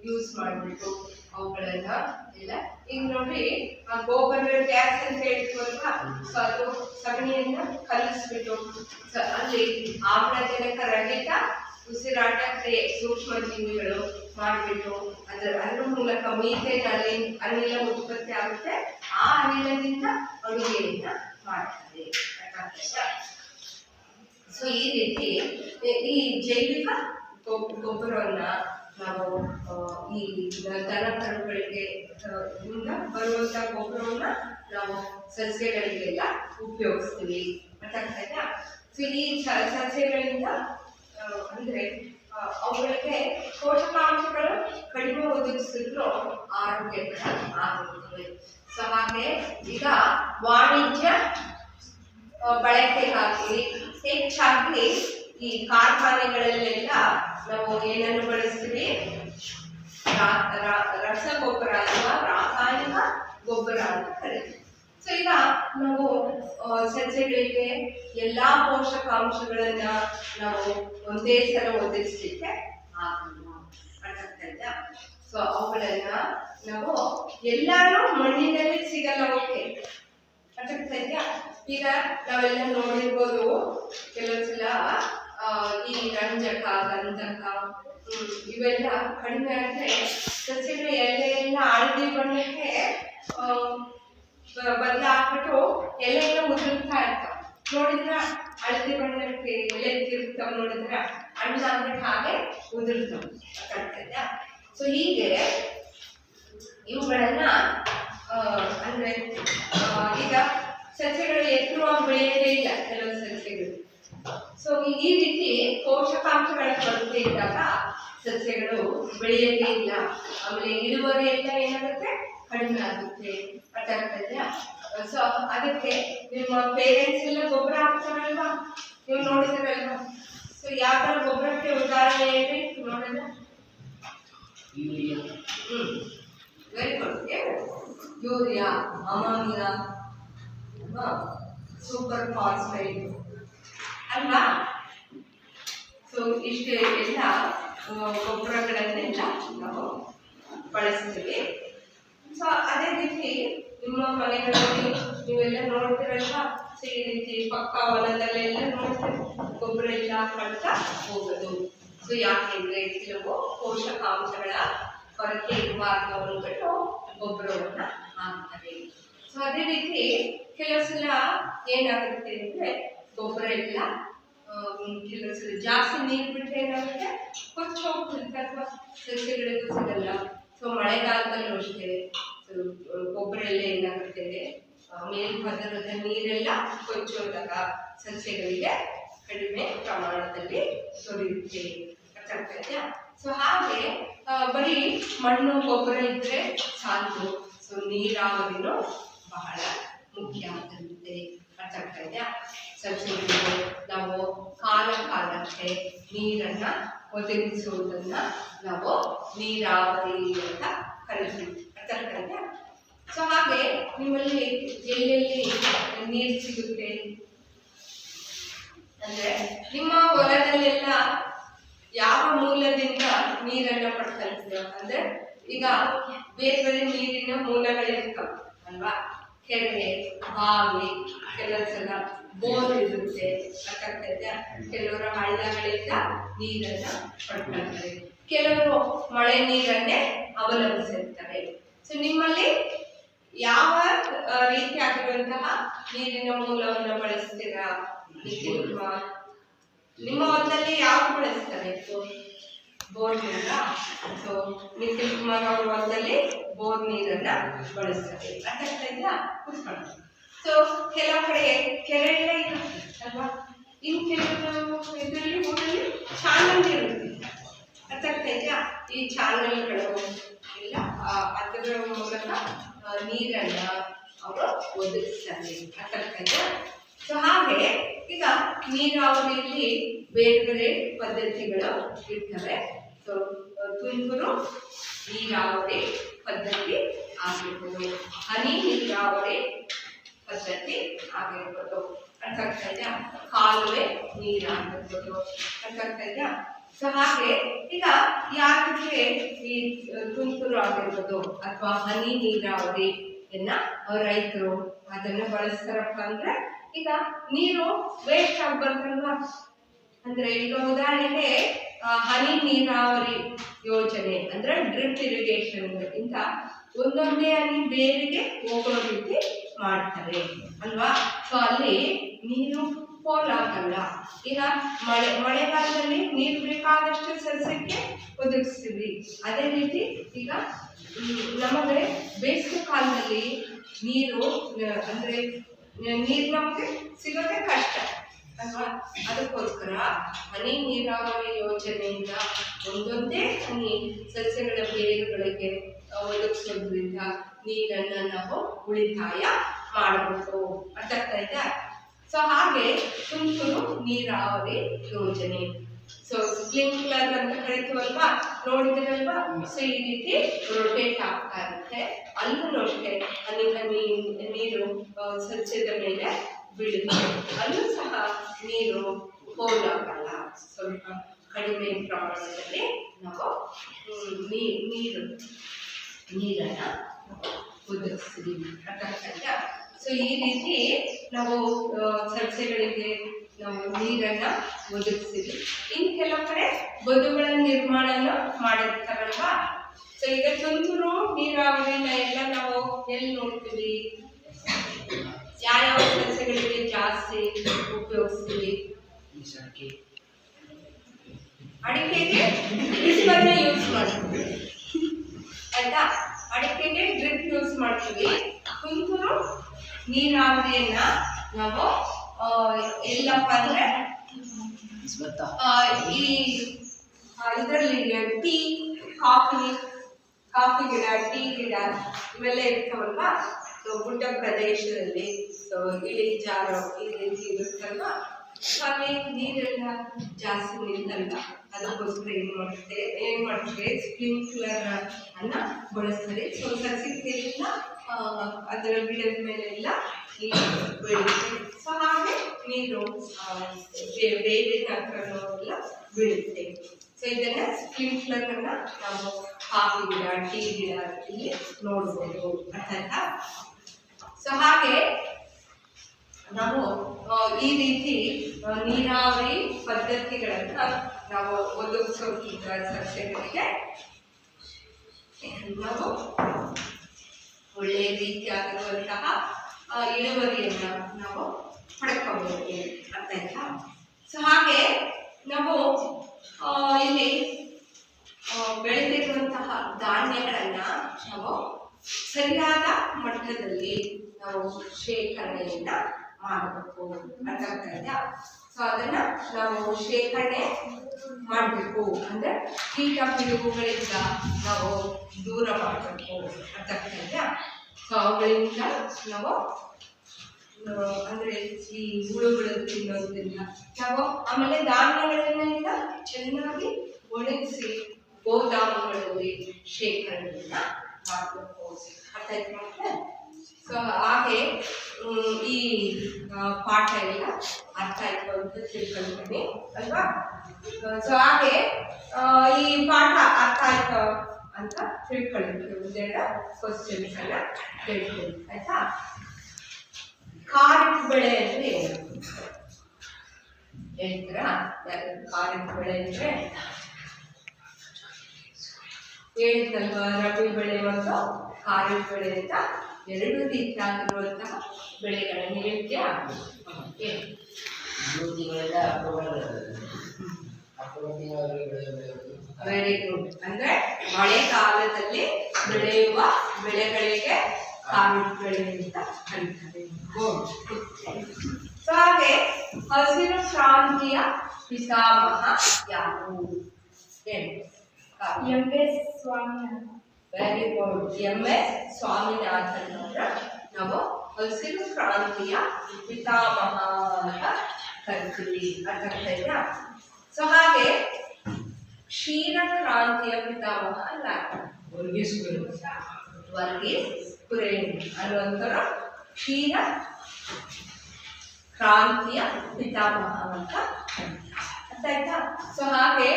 ಯೂಸ್ ಮಾಡಿಬಿಟ್ಟು ಅವುಗಳನ್ನ ಎಲ್ಲ ಈಗ ನೋಡಿ ಗೋಬರ್ ಗ್ಯಾಸ್ ಅಂತ ಹೇಳ್ತೀವಲ್ವಾ, ಸೊ ಅದು ಸಗಣಿಯನ್ನ ಕಲಿಸ್ಬಿಟ್ಟು ಅಲ್ಲಿ ಆಮ್ಲಜನಕ ರಹಿತ ಉಸಿರಾಟ ಕ್ರಿಯೆ ಸೂಕ್ಷ್ಮ ಜೀವಿಗಳು ಮಾಡಿಬಿಟ್ಟು ಅದ್ರ ಮೂಲಕ ಮೀಥೇನ್ ಅನಿಲ ಉತ್ಪತ್ತಿ ಆಗುತ್ತೆ. ಆ ಅನಿಲದಿಂದ ಅಡುಗೆಯನ್ನ ಮಾಡ್ತಾರೆ. ಸೊ ಈ ರೀತಿ ಈ ಜೈವಿಕ ಗೊಬ್ಬರವನ್ನ ನಾವು ಈ ದನ ಕರುಗಳಿಗೆ ಬರುವಂತ ಗೊಬ್ಬರವನ್ನ ನಾವು ಸಸ್ಯಗಳಿಗೆಲ್ಲ ಉಪಯೋಗಿಸ್ತೀವಿ, ಗೊತ್ತಾಗ್ತದಾ? ಸೊ ಈ ಸಸ್ಯಗಳಿಂದ ಅಂದ್ರೆ ಅವುಗಳಿಗೆ ಪೋಷಕಾಂಶಗಳು ಕಡಿಮೆ ಒದಗಿಸಿದ್ರು ಆರೋಗ್ಯಕರ ಆಗುತ್ತವೆ. ಸೊ ಹಾಗೆ ಈಗ ವಾಣಿಜ್ಯ ಬಳಕೆಗಾಗಿ ಹೆಚ್ಚಾಗಿ ಈ ಕಾರ್ಖಾನೆಗಳಲ್ಲೆಲ್ಲ ನಾವು ಏನನ್ನು ಬಳಸ್ತೀವಿ? ರಸಗೊಬ್ಬರ ಅಥವಾ ರಾಸಾಯನಿಕ ಗೊಬ್ಬರ ಅಂತ ಕರಿತೀವಿ. ಸೊ ಈಗ ನಾವು ಸಸ್ಯಗಳಿಗೆ ಎಲ್ಲಾ ಪೋಷಕಾಂಶಗಳನ್ನ ನಾವು ಒಂದೇ ಸಲ ಒದಗಿಸ್ಲಿಕ್ಕೆ ಆಗಲ್ಲ, ಅರ್ಥಾಗ್ತದಾ? ಸೊ ಅವುಗಳನ್ನ ನಾವು ಎಲ್ಲಾರು ಮಣ್ಣಿನಲ್ಲಿ ಸಿಗಲ್ಲ, ಓಕೆ, ಅರ್ಥಾಗ್ತದಾ? ಈಗ ನಾವೆಲ್ಲ ನೋಡಿರ್ಬೋದು ಕೆಲವೊಂದ್ಸಲ ಈ ರಂಜಕ ಗಂಧಕ ಇವೆಲ್ಲ ಕಡಿಮೆ ಆದ್ರೆ ಸಸ್ಯಗಳ ಎಲೆ ಎಲ್ಲ ಹಳದಿ ಬಣ್ಣಕ್ಕೆ ಬದಲಾಗ್ಬಿಟ್ಟು ಎಲೆ ಎಲ್ಲ ಉದುರ್ತಾ ಇರ್ತಾವ. ನೋಡಿದ್ರ ಹಳದಿ ಬಣ್ಣಕ್ಕೆ ಎಲೆ ತಿರುಗ್ತಾವ, ನೋಡಿದ್ರ ಹಣ್ಣಾಗ್ಬಿಟ್ಟು ಹಾಗೆ ಉದುರ್ತಾವ, ಗೊತ್ತಾಗ್ತದಾ? ಸೊ ಹೀಗೆ ಇವುಗಳನ್ನ ಅಂದ್ರೆ ಈಗ ಸಸ್ಯಗಳು ಎತ್ತರವಾಗಿ ಬೆಳೆಯದೇ ಇಲ್ಲ ಕೆಲವು ಸಸ್ಯಗಳು. ಸೊ ಈ ರೀತಿ ಪೋಷಕಾಂಶಗಳ ಕೊರತೆ ಇದ್ದಾಗ ಸಸ್ಯಗಳು ಬೆಳೆಯದೇ ಇಲ್ಲ, ಆಮೇಲೆ ಇಳುವರಿ ಎಲ್ಲ ಏನಾಗುತ್ತೆ? ಕಡಿಮೆ ಆಗುತ್ತೆ, ಅರ್ಥಾಗ್ತದೆಯಾ? ಸೊ ಅದಕ್ಕೆ ನಿಮ್ಮ ಪೇರೆಂಟ್ಸ್ ಎಲ್ಲ ಗೊಬ್ಬರ ಹಾಕ್ತಾರಲ್ವಾ, ನೀವು ನೋಡಿದಿರಲ್ವಾ? ಸೊ ಯಾವ ತರ ಗೊಬ್ಬರಕ್ಕೆ ಉದಾಹರಣೆ ಹೇಳಿ ನೋಡೋಣ. Very good. Urea, ammonia, super phosphate ಅಲ್ವಾ? ಸೊ ಇಷ್ಟು ಎಲ್ಲ ಗೊಬ್ಬರಗಳನ್ನೆಲ್ಲ ನಾವು ಬಳಸ್ತೀವಿ. ಸೊ ಅದೇ ರೀತಿ ನಿಮ್ಮ ಮನೆಗಳಲ್ಲಿ ನೀವೆಲ್ಲ ನೋಡ್ತೀರಲ್ವಾ? ಸೊ ಈ ರೀತಿ ಪಕ್ಕ ಹೊಲದಲ್ಲೆಲ್ಲ ನೋಡ್ತೀವಿ ಗೊಬ್ಬರ ಎಲ್ಲ ಕಳ್ತಾ ಹೋಗೋದು. ಸೊ ಯಾಕೆಂದ್ರೆ ಕೆಲವು ಪೋಷಕಾಂಶಗಳ ಕೊರತೆ ಇರಬಾರ್ದು ಅಂದ್ಬಿಟ್ಟು ಗೊಬ್ಬರವನ್ನ ಹಾಕ್ತಾರೆ. ಸೊ ಅದೇ ರೀತಿ ಕೆಲವು ಸಲ ಏನಾಗುತ್ತೆ ಅಂದ್ರೆ ಗೊಬ್ಬರ ಎಲ್ಲ ಕೆಲವು ಸಲ ಜಾಸ್ತಿ ನೀರು ಬಿಟ್ಟರೆ ಏನಾಗುತ್ತೆ? ಕೊಚ್ಚಿ ಹೋಗ್ತಿರುತ್ತೆ ಅಥವಾ ಸಸ್ಯಗಳಿಗೂ ಸಿಗಲ್ಲ. ಸೊ ಮಳೆಗಾಲದಲ್ಲೂ ಅಷ್ಟೇ ಗೊಬ್ಬರ ಎಲ್ಲ ಏನಾಗುತ್ತೆ? ಮೇಲ್ಪದರದ ನೀರೆಲ್ಲ ಕೊಚ್ಚೋದಾಗ ಸಸ್ಯಗಳಿಗೆ ಕಡಿಮೆ ಪ್ರಮಾಣದಲ್ಲಿ ದೊರೆಯುತ್ತೆ, ಅರ್ಥಾಗ್ತದೆಯಾ? ಸೊ ಹಾಗೆ ಬರೀ ಮಣ್ಣು ಗೊಬ್ಬರ ಇದ್ರೆ ಸಾಕು. ಸೊ ನೀರಾವರಿನೂ ಬಹಳ ಮುಖ್ಯ ಆಗುತ್ತೆ, ಅರ್ಥಾಗ್ತದೆಯಾ? ಸಸ್ಯಗಳಿಗೆ ನಾವು ಕಾಲಕ್ಕೆ ನೀರನ್ನ ಒದಗಿಸುವುದನ್ನ ನಾವು ನೀರಾವರಿ ಅಂತ ಕರಿತೀವಿ, ಅರ್ಥಾಗ್ತದೆಯಾ? ಸೊ ಹಾಗೆ ನಿಮ್ಮಲ್ಲಿ ಎಲ್ಲೆಲ್ಲಿ ನೀರು ಸಿಗುತ್ತೆ ಅಂದ್ರೆ ನಿಮ್ಮ ಹೊಲದಲ್ಲೆಲ್ಲ ಯಾವ ಮೂಲದಿಂದ ನೀರನ್ನ ಪಡ್ಕೊಳ್ತೀರ? ಅಂದ್ರೆ ಈಗ ಬೇರೆ ಬೇರೆ ನೀರಿನ ಮೂಲಗಳಿರ್ತಾವ ಅಲ್ವಾ? ಕೆರೆ, ಬಾವಿ, ಕೆಲವು ಸಲ ಬೋರ್ ಇರುತ್ತೆ, ಅರ್ಥಾಗ್ತದೆಯಾ? ಕೆಲವರ ಹಳ್ಳಗಳಿಂದ ನೀರನ್ನ ಪಡ್ಕೊಳ್ತಾರೆ, ಕೆಲವರು ಮಳೆ ನೀರನ್ನೇ ಅವಲಂಬಿಸಿರ್ತಾರೆ. ಸೊ ನಿಮ್ಮಲ್ಲಿ ಯಾವ ರೀತಿಯಾಗಿರುವಂತಹ ನೀರಿನ ಮೂಲವನ್ನು ಬಳಸ್ತೀರಾ? ನಿಮ್ಮ ಹೊಲದಲ್ಲಿ ಯಾವ ಬಳಸ್ತಾರೆ? ಬೋರ್ ನೀರ. ಸೊ ನಿಖಿಲ್ ಕುಮಾರ್ ಅವರ ಹೊಲದಲ್ಲಿ ಬೋರ್ ನೀರನ್ನ ಬಳಸ್ತಾರೆ. ಅರ್ಥ ಆಗ್ತಾ ಇದೆಯಾ? ಕೂತ್ಕೊಳ್ಳಿ. ಸೊ ಕೆಲವು ಕಡೆ ಕೆರೆ ಎಲ್ಲ ಇರುತ್ತೆ ಅಲ್ವಾ, ಇನ್ನು ಕೆಲವು ಇದರಲ್ಲಿ ಊರಲ್ಲಿ ಚಾನಲ್ ಇರುತ್ತೆ. ಅರ್ಥ ಆಗ್ತಾ ಇದೆಯಾ? ಈ ಚಾನಲ್ಗಳು ಎಲ್ಲ ಅದರ ಮೂಲಕ ನೀರನ್ನ ಅವರು ಒದಗಿಸ್ತಾರೆ. ಅರ್ಥ ಆಗ್ತಾ ಇದೆಯಾ? ಸೊ ಹಾಗೆ ಈಗ ನೀರಾವರಿಯಲ್ಲಿ ಬೇರೆ ಬೇರೆ ಪದ್ಧತಿಗಳು ಇರ್ತವೆ. ಸೊ ತುಂತುರು ನೀರಾವರಿ ಪದ್ಧತಿ ಆಗಿರ್ಬೋದು, ಹನಿ ನೀರಾವರಿ ಪದ್ಧತಿ ಆಗಿರ್ಬೋದು. ಅರ್ಥ ಆಗ್ತಾ ಇದೆಯಾ? ಕಾಲುವೆ ನೀರಾಗಿರ್ಬೋದು. ಅರ್ಥ ಆಗ್ತಾ ಇದೆಯಾ? ಸೊ ಹಾಗೆ ಈಗ ಯಾಕೆ ಈ ತುಂತುರು ಆಗಿರ್ಬೋದು ಅಥವಾ ಹನಿ ನೀರಾವರಿಯನ್ನ ರೈತರು ಅದನ್ನ ಬಳಸ್ತಾರಪ್ಪ ಅಂದ್ರೆ, ಈಗ ನೀರು ವೇಸ್ಟ್ ಆಗ್ಬಾರ್ದಲ್ವಾ. ಅಂದ್ರೆ ಈಗ ಉದಾಹರಣೆಗೆ ಹನಿ ನೀರಾವರಿ ಯೋಜನೆ ಅಂದ್ರೆ ಡ್ರಿಪ್ ಇರಿಗೇಷನ್ ಇಂದ ಒಂದೊಂದೇ ಹನಿ ಬೇರಿಗೆ ಹೋಗೋ ರೀತಿ ಮಾಡ್ತಾರೆ ಅಲ್ವಾ. ಸೊ ಅಲ್ಲಿ ನೀರು ಪೋಲಾಗಲ್ಲ. ಈಗ ಮಳೆಗಾಲದಲ್ಲಿ ನೀರು ಬೇಕಾದಷ್ಟು ಸಸ್ಯಕ್ಕೆ ಒದಗಿಸ್ತೀವಿ. ಅದೇ ರೀತಿ ಈಗ ನಮಗೆ ಬೇಸಿಗೆ ಕಾಲದಲ್ಲಿ ನೀರು ಅಂದ್ರೆ ನೀರು ನಮಗೆ ಸಿಗೋದೇ ಕಷ್ಟ ಅಲ್ವಾ. ಅದಕ್ಕೋಸ್ಕರ ಹನಿ ನೀರಾವರಿ ಯೋಜನೆಯಿಂದ ಒಂದೊಂದೇ ಹನಿ ಸಸ್ಯಗಳ ಬೇರುಗಳಿಗೆ ಒದಗಿಸೋದ್ರಿಂದ ನೀರನ್ನ ನಾವು ಉಳಿತಾಯ ಮಾಡಬಹುದು. ಅರ್ಥ ಆಗ್ತಾ ಇದೆ? ಸೊ ಹಾಗೆ ತುಂತುರು ನೀರಾವರಿ ಯೋಜನೆ, ಸೊ ಸ್ಪ್ರಿಂಕ್ಲರ್ ಅಂತ ಕರಿತೀವಲ್ವಾ, ನೋಡಿದಿರಲ್ವಾ. ಸೊ ಈ ರೀತಿ ರೊಟೇಟ್ ಆಗ್ತಾ ಇರುತ್ತೆ. ಅಲ್ಲೂ ಅಷ್ಟೇ ಹನಿ ಹನಿ ನೀರು ಸಸ್ಯದ ಮೇಲೆ ಬೀಳುತ್ತೆ. ಅಲ್ಲೂ ಸಹ ನೀರು ಪೋಲಾಗಲ್ಲ. ಸ್ವಲ್ಪ ಕಡಿಮೆ ಪ್ರಮಾಣದಲ್ಲಿ ನಾವು ನೀರನ್ನ ಒದಗಿಸ್ತೀವಿ. ಅರ್ಥ ಆಗ್ತಾ? ಸೊ ಈ ರೀತಿ ನಾವು ಸಸ್ಯಗಳಿಗೆ ನಾವು ನೀರನ್ನ ಒದಗಿಸ್ತೀವಿ. ಇನ್ನು ಕೆಲವು ಕಡೆ ಬದುಗಳ ನಿರ್ಮಾಣನ ಮಾಡಿರ್ತಾರಲ್ವಾ. ಸೊ ಈಗ ತುಂತುರು ನೀರಾವರಿನ ಎಲ್ಲ ನಾವು ಎಲ್ಲಿ ನೋಡ್ತೀವಿ? ಯಾವ್ಯಾವ ಸಸ್ಯಗಳಿಗೆ ಜಾಸ್ತಿ ಉಪಯೋಗಿಸ್ತೀವಿ? ಅಡಿಕೆಗೆ ಡ್ರಿಪ್ಪನ್ನ ಯೂಸ್ ಮಾಡ್ತೀವಿ ಆಯ್ತಾ. ಅಡಿಕೆಗೆ ಡ್ರಿಪ್ ಯೂಸ್ ಮಾಡ್ತೀವಿ. ತುಂತುರು ನೀರಾವರಿಯನ್ನ ನಾವು ಎಲ್ಲಪ್ಪ ಅಂದ್ರೆ ಈ ಇದರಲ್ಲಿ ಟೀ ಕಾಫಿ ಗಿಡ, ಟೀ ಗಿಡ ಇವೆಲ್ಲ ಇರ್ತಾವಲ್ವಾ. ಸೊ ಗುಡ್ಡ ಪ್ರದೇಶದಲ್ಲಿ ಸೊ ಇಳಿಜಾರು ಈ ರೀತಿ ಇರುತ್ತಲ್ವಾ. ಅಲ್ಲಿ ನೀರೆಲ್ಲ ಜಾಸ್ತಿ ನಿಲ್ಲಲ್ಲ. ಅದಕ್ಕೋಸ್ಕರ ಏನ್ ಮಾಡ್ತಾರೆ ಸ್ಪ್ರಿಂಕ್ಲರ್ ಅನ್ನ ಬಳಸ್ತಾರೆ. ಸೊ ಸಸ್ಯಕ್ಕೆಲ್ಲ ಅದರ ಗಿಡದ ಮೇಲೆಲ್ಲ ನೀರು ಬೀಳುತ್ತೆ. ಸೊ ಹಾಗೆ ನೀರು ಬೇರೆ ಹತ್ರನೂ ಎಲ್ಲ ಬೀಳುತ್ತೆ. ಸೊ ಇದನ್ನ ಸ್ಪ್ರಿಂಕ್ಲರ್ ಅನ್ನ ನಾವು ಕಾಫಿ ಗಿಡ, ಟೀ ಗಿಡ ಇಲ್ಲಿ ನೋಡ್ಬೋದು. ಅರ್ಥ ಆಯ್ತಾ? ಸೊ ಹಾಗೆ ನಾವು ಈ ರೀತಿ ನೀರಾವರಿ ಪದ್ಧತಿಗಳನ್ನ ನಾವು ಒದಗಿಸೋದ್ರಿಂದ ಸಸ್ಯಗಳಿಗೆ ನಾವು ಒಳ್ಳೆಯ ರೀತಿಯಾಗಿರುವಂತಹ ಇಳುವರಿಯನ್ನ ನಾವು ಪಡ್ಕೋಬಹುದು. ಅರ್ಥ ಆಯ್ತಾ? ಸೊ ಹಾಗೆ ನಾವು ಇಲ್ಲಿ ಬೆಳೆದಿರುವಂತಹ ಧಾನ್ಯಗಳನ್ನ ನಾವು ಸರಿಯಾದ ಮಟ್ಟದಲ್ಲಿ ನಾವು ಶೇಖರಣೆಯನ್ನ ಮಾಡಬೇಕು. ಅರ್ಥ ಆಗ್ತಾ ಇದೆಯಾ? ಸೊ ಅದನ್ನ ನಾವು ಶೇಖರಣೆ ಮಾಡಬೇಕು ಅಂದ್ರೆ ಕೀಟ ಪಿಡುಗುಗಳಿಂದ ನಾವು ದೂರ ಮಾಡಬೇಕು. ಅರ್ಥ ಆಗ್ತಾ ಇದೆಯಾ? ಸೊ ಅವುಗಳಿಂದ ನಾವು ಅಂದ್ರೆ ಈ ಹುಳುಗಳು ತಿನ್ನೋದ್ರಿಂದ ನಾವು ಆಮೇಲೆ ಧಾನ್ಯಗಳನ್ನ ಚೆನ್ನಾಗಿ ಒಣಗಿಸಿ ಗೋದಾಮುಗಳಲ್ಲಿ ಶೇಖರಣೆಯನ್ನ ಮಾಡಬೇಕು. ಅರ್ಥ ಆಯ್ತು? ಸೊ ಹಾಗೆ ಈ ಪಾಠ ಎಲ್ಲ ಅರ್ಥ ಆಯ್ತು ಅಂತ ತಿಳ್ಕೊಳ್ತೀನಿ ಅಲ್ವಾ. ಸೊ ಹಾಗೆ ಈ ಪಾಠ ಅರ್ಥ ಆಯ್ತು ಅಂತ ತಿಳ್ಕೊಳ್ತೀವಿ. ಒಂದೆರಡು ಕ್ವಶನ್ಸ್ ಅನ್ನ ಕೇಳ್ತೀನಿ ಆಯ್ತಾ. ಖಾರಿಫ್ ಬೆಳೆ ಅಂದ್ರೆ ಏನು ಹೇಳ್ತೀರಾ? ಖಾರಿಫ್ ಬೆಳೆ ಅಂದ್ರೆ ಹೇಳಿದ್ನಲ್ವಾ, ರಬಿ ಬೆಳೆ ಮತ್ತು ಖಾರಿಫ್ ಬೆಳೆ ಅಂತ ಎರಡು ರೀತಿಯಾಗಿರುವಂತಹ ಬೆಳೆಗಳನ್ನು ಹೇಳ್ತೀಯಾ? ಅಕ್ಟೋಬರ್ ತಿಂಗಳಲ್ಲಿ ಬೆಳೆ ವೆರಿ ಗುಡ್. ಅಂದ್ರೆ ಮಳೆಗಾಲದಲ್ಲಿ ಬೆಳೆಯುವ ಬೆಳೆಗಳಿಗೆ ಖಾರಿಫ್ ಬೆಳೆ ಅಂತ ಕರೀತಾರೆ. ಗುಡ್. ಸೊ ಹಾಗೆ ಹಸಿರು ಕ್ರಾಂತಿಯ ಪಿತಾಮಹ ಯಾರು? M S. Swaminathan. Very good. M S. Swaminathan ಅವರ ನಾವು ಹಸಿರು ಕ್ರಾಂತಿಯ ಪಿತಾಮಹ ಅಂತ ಕರಿತೀವಿ. ಅರ್ಥ ಆಗ್ತಾ ಇದೆಯಾ? ಸೊ ಹಾಗೆ ಕ್ಷೀರ ಕ್ರಾಂತಿಯ ಪಿತಾಮಹ ಅಲ್ಲ, ವರ್ಗೀಸ್ ಕುರಿಯನ್ ಅನ್ನುವಂಥವ್ರು ಕ್ಷೀರ ಕ್ರಾಂತಿಯ ಪಿತಾಮಹ ಅಂತ ಅರ್ಥ ಆಯ್ತಾ? ಸೊ ಹಾಗೆ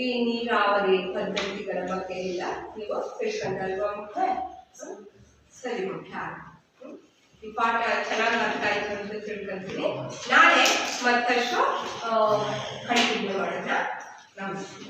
ಈ ನೀರಾವರಿ ಪದ್ಧತಿಗಳ ಬಗ್ಗೆ ಎಲ್ಲ ನೀವು ತಿಳ್ಕೊಂಡಲ್ವಾ ಮಕ್ಕಳೇ? ಸರಿ ಮುಖ್ಯ. ಈ ಪಾಠ ಚೆನ್ನಾಗಿ ಅರ್ಥ ಆಯ್ತು ಅಂತ ತಿಳ್ಕೊಂತೀನಿ. ನಾಳೆ ಮತ್ತಷ್ಟು ಕಂಟಿನ್ಯೂ ಮಾಡೋಣ. ನಮಸ್ತೆ.